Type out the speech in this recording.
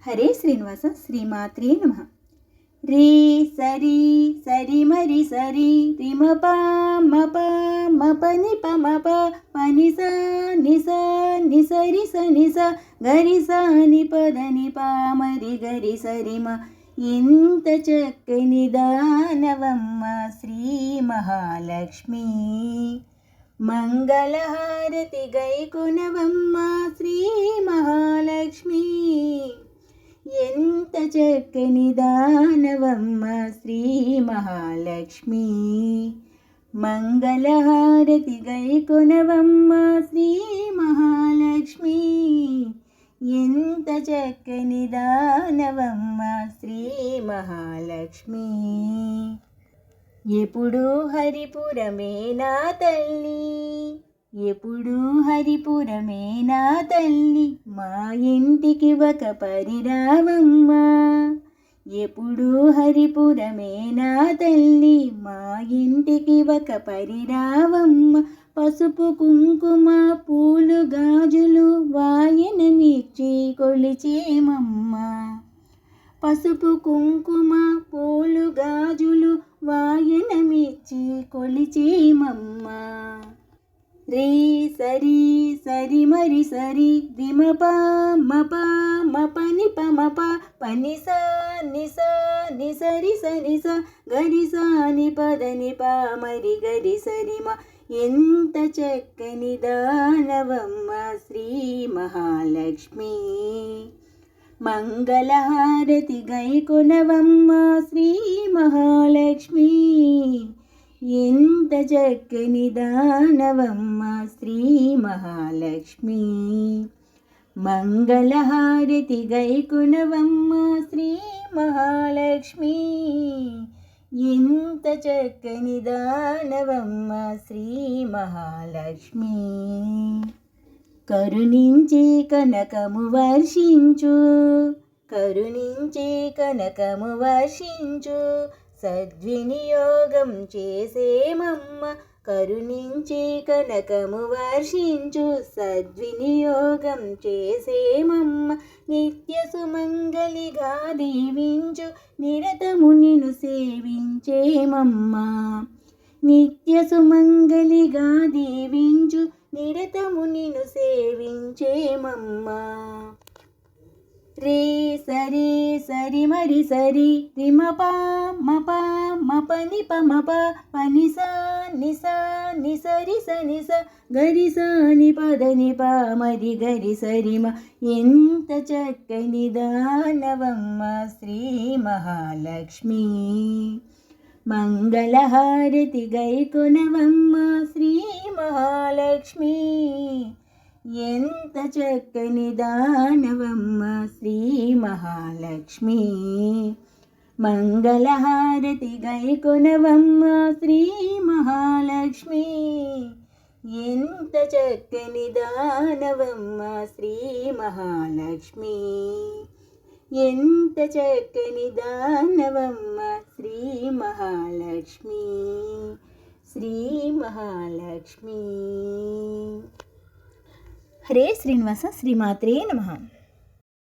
హరే శ్రీనివాస శ్రీమాత్రే నమః. రే సరి సరి మరి సరి రిమ ప మ ప మ ప ని ప మ ప ప ని స ని స ని సరి స ని స గరి స ని ప ద ని ప మరి గరి సరి మ. ఎంత చక్కని దానవమ్మ శ్రీ మహాలక్ష్మి. మంగళహారతి గైకొనవమ్మ శ్రీ మహాలక్ష్మి. ఎంత చక్కని దానవమ్మ శ్రీ మహాలక్ష్మి. మంగళహారతి గైకొనవమ్మ శ్రీ మహాలక్ష్మి. ఎంత చక్కని దానవమ్మ శ్రీ మహాలక్ష్మి. ఎప్పుడు హరిపురమే నా తల్లి, ఎప్పుడు హరిపురమే నా తల్లి, మా ఇంటికి ఒక పరిరావమ్మ. ఎప్పుడు హరిపురమే నా తల్లి, మా ఇంటికి ఒక పరిరావమ్మ. పసుపు కుంకుమ పూలు గాజులు వాయనమిచ్చి కొలిచేమమ్మ. పసుపు కుంకుమ పూలు గాజులు వాయనమిచ్చి కొలిచేమమ్మ. రే సరి సరి మరి సరి రిమ ప మ ప మ ప ని ప మ ప ప ని స ని స ని సరి స ని స గరి స ని ప ద ని ప మరి గరి సరి మ. ఎంత చక్కని దానవమ్మ శ్రీ మహాలక్ష్మి. మంగళహారతి గైకొనవమ్మ శ్రీ మహాలక్ష్మి. ఎంత చక్కని దానవమ్మ శ్రీ మహాలక్ష్మి. మంగళహారతి గైకొనవమ్మ శ్రీ మహాలక్ష్మి. ఎంత చక్కని దానవమ్మ శ్రీ మహాలక్ష్మి. కరుణించి కనకము వర్షించు, కరుణించి కనకము వర్షించు, సద్వినియోగం చేసేమమ్మ. కరుణించి కనకము వర్షించు, సద్వినియోగం చేసేమమ్మ. నిత్య సుమంగళిగా దీవించు, నిరతము నిన్ను సేవించేమమ్మ. నిత్య సుమంగళిగా దీవించు, నిరతము నిన్ను సేవించేమమ్మ. రే సరి సరి మరి సరి రిమ ప మ ప మ ప ని ప మ ప ప ని స ని స ని సరి స ని స గరి స ని ప ద ని ప మరి గరి సరి మ. ఎంత చక్కని దానవమ్మ శ్రీ మహాలక్ష్మి. మంగళహారతి గైకొనవమ్మ శ్రీ మహాలక్ష్మి. ఎంత చక్కని దానవమ్మ శ్రీ మహాలక్ష్మి. మంగళహారతి గైకొనవమ్మ శ్రీ మహాలక్ష్మి. ఎంత చక్కని దానవమ్మ శ్రీ మహాలక్ష్మి. ఎంత చక్కని దానవమ్మ శ్రీ మహాలక్ష్మి. శ్రీ మహాలక్ష్మి. హరే శ్రీనివాస శ్రీమాత్రే నమః.